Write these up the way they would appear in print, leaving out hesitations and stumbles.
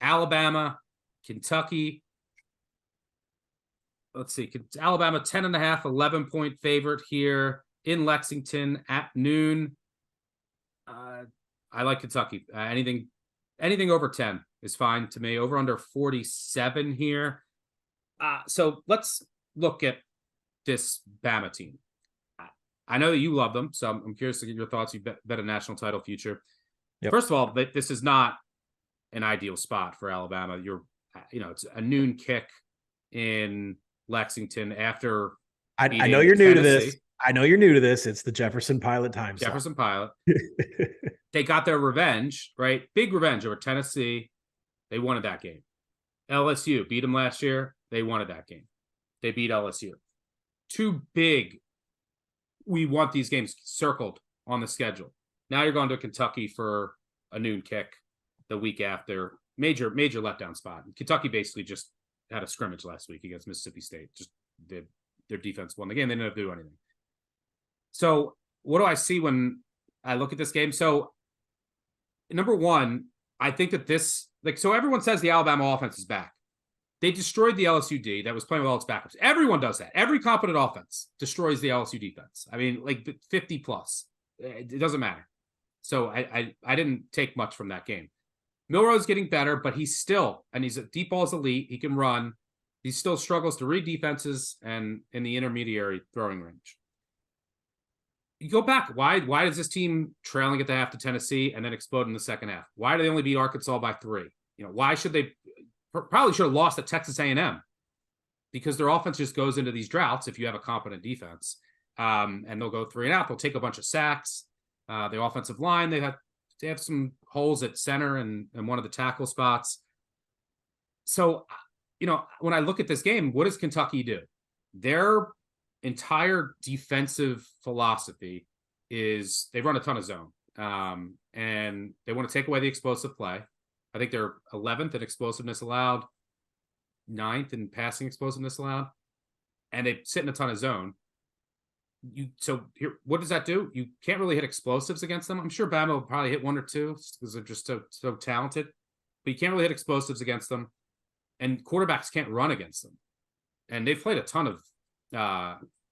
Alabama, Kentucky. Let's see. Alabama 10.5, 11-point favorite here in Lexington at noon. I like Kentucky. Anything over 10 is fine to me. Over under 47 here. So let's look at this Bama team. I know that you love them, so I'm curious to get your thoughts. You bet a national title future. Yep. First of all, this is not an ideal spot for Alabama. It's a noon kick in Lexington after. I know you're new to this. I know you're new to this. It's the Jefferson Pilot time. Jefferson Pilot. They got their revenge, right? Big revenge over Tennessee. They wanted that game. LSU beat them last year. They wanted that game. They beat LSU. Two big. We want these games circled on the schedule. Now you're going to Kentucky for a noon kick the week after. Major letdown spot. Kentucky basically just had a scrimmage last week against Mississippi State. Just their defense won the game. They didn't have to do anything. So what do I see when I look at this game? So number one, I think that so everyone says the Alabama offense is back. They destroyed the LSU D that was playing with all its backups. Everyone does that. Every competent offense destroys the LSU defense. I mean, like 50 plus. It doesn't matter. So I didn't take much from that game. Milroe's getting better, but he's a deep ball's elite. He can run. He still struggles to read defenses and in the intermediary throwing range. You go back. Why does this team trailing at the half to Tennessee and then explode in the second half? Why do they only beat Arkansas by 3? Why should they? Probably should have lost at Texas A&M because their offense just goes into these droughts if you have a competent defense. And they'll go 3 and out. They'll take a bunch of sacks. The offensive line, they have some holes at center and one of the tackle spots. So, when I look at this game, what does Kentucky do? Their entire defensive philosophy is they run a ton of zone. And they want to take away the explosive play. I think they're 11th in explosiveness allowed, 9th in passing explosiveness allowed, and they sit in a ton of zone. What does that do? You can't really hit explosives against them. I'm sure Bama will probably hit 1 or 2 because they're just so talented, but you can't really hit explosives against them, and quarterbacks can't run against them. And they've played a ton of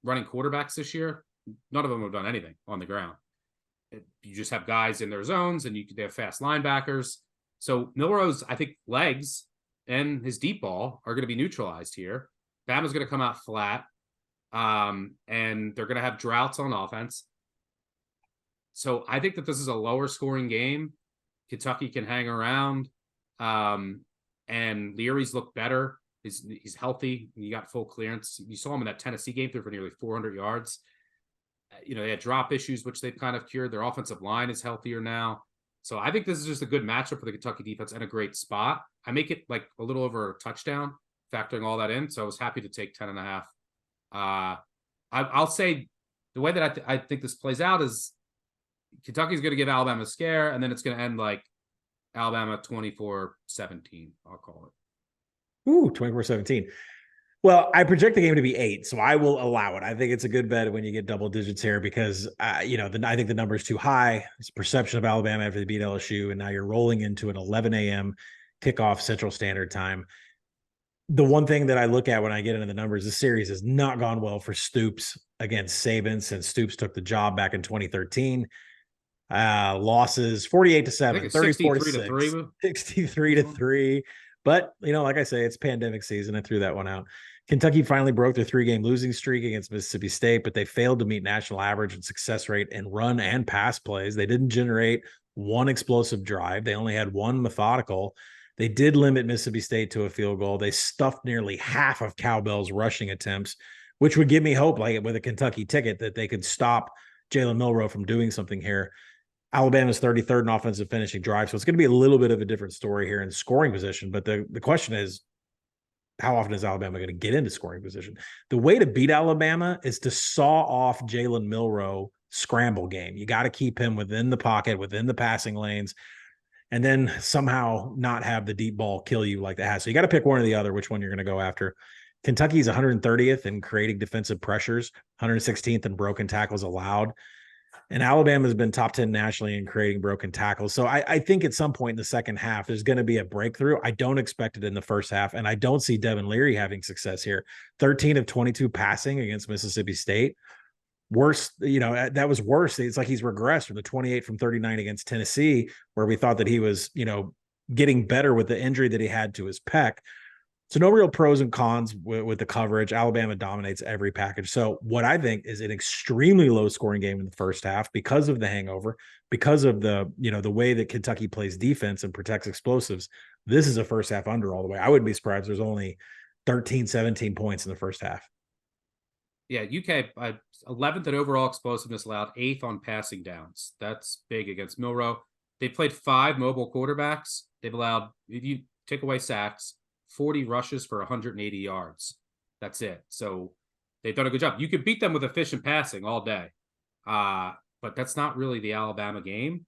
running quarterbacks this year. None of them have done anything on the ground. You just have guys in their zones, and they have fast linebackers. So Milroe's, I think, legs and his deep ball are going to be neutralized here. Bama's going to come out flat, and they're going to have droughts on offense. So I think that this is a lower scoring game. Kentucky can hang around, and Leary's looked better. He's healthy. He got full clearance. You saw him in that Tennessee game, threw for nearly 400 yards. They had drop issues, which they've kind of cured. Their offensive line is healthier now. So I think this is just a good matchup for the Kentucky defense and a great spot. I make it like a little over a touchdown, factoring all that in. So I was happy to take 10.5. I'll say the way that I think this plays out is Kentucky's going to give Alabama a scare, and then it's going to end like Alabama 24-17, I'll call it. Ooh, 24-17. Well, I project the game to be 8, so I will allow it. I think it's a good bet when you get double digits here because, I think the number is too high. It's perception of Alabama after they beat LSU, and now you're rolling into an 11 a.m. kickoff Central Standard Time. The one thing that I look at when I get into the numbers, this series has not gone well for Stoops against Saban since Stoops took the job back in 2013. Losses 48-7, 34-6, 63-3. But, like I say, it's pandemic season. I threw that one out. Kentucky finally broke their 3-game losing streak against Mississippi State, but they failed to meet national average in success rate in run and pass plays. They didn't generate one explosive drive. They only had one methodical. They did limit Mississippi State to a field goal. They stuffed nearly half of Cowbell's rushing attempts, which would give me hope, like with a Kentucky ticket, that they could stop Jalen Milroe from doing something here. Alabama's 33rd in offensive finishing drive, so it's going to be a little bit of a different story here in scoring position. But the question is, how often is Alabama going to get into scoring position? The way to beat Alabama is to saw off Jalen Milroe scramble game. You got to keep him within the pocket, within the passing lanes, and then somehow not have the deep ball kill you like that has. So you got to pick one or the other, which one you're going to go after. Kentucky's 130th in creating defensive pressures, 116th in broken tackles allowed. And Alabama has been top 10 nationally in creating broken tackles. So I think at some point in the second half, there's going to be a breakthrough. I don't expect it in the first half. And I don't see Devin Leary having success here. 13 of 22 passing against Mississippi State. Worse, that was worse. It's like he's regressed from the 28 from 39 against Tennessee, where we thought that he was, getting better with the injury that he had to his pec. So no real pros and cons with the coverage. Alabama dominates every package. So what I think is an extremely low scoring game in the first half because of the hangover, because of the way that Kentucky plays defense and protects explosives. This is a first half under all the way. I wouldn't be surprised there's only 13, 17 points in the first half. Yeah, UK 11th in overall explosiveness allowed, 8th on passing downs. That's big against Milroe. They played 5 mobile quarterbacks. They've allowed, if you take away sacks, 40 rushes for 180 yards. That's it. So they've done a good job. You could beat them with efficient passing all day. But that's not really the Alabama game.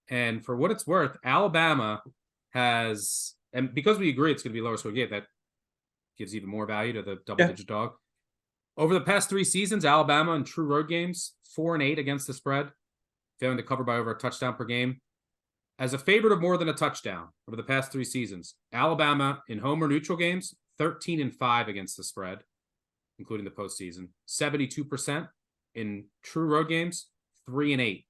And for what it's worth, Alabama has, and because we agree it's going to be a lower score game, that gives even more value to the double-digit dog. Over the past 3 seasons, Alabama in true road games, 4-8 against the spread, failing to cover by over a touchdown per game. As a favorite of more than a touchdown over the past 3 seasons, Alabama in home or neutral games, 13-5 against the spread, including the postseason. 72% in true road games, 3-8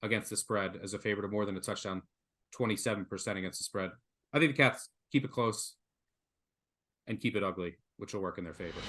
against the spread as a favorite of more than a touchdown, 27% against the spread. I think the Cats keep it close and keep it ugly, which will work in their favor.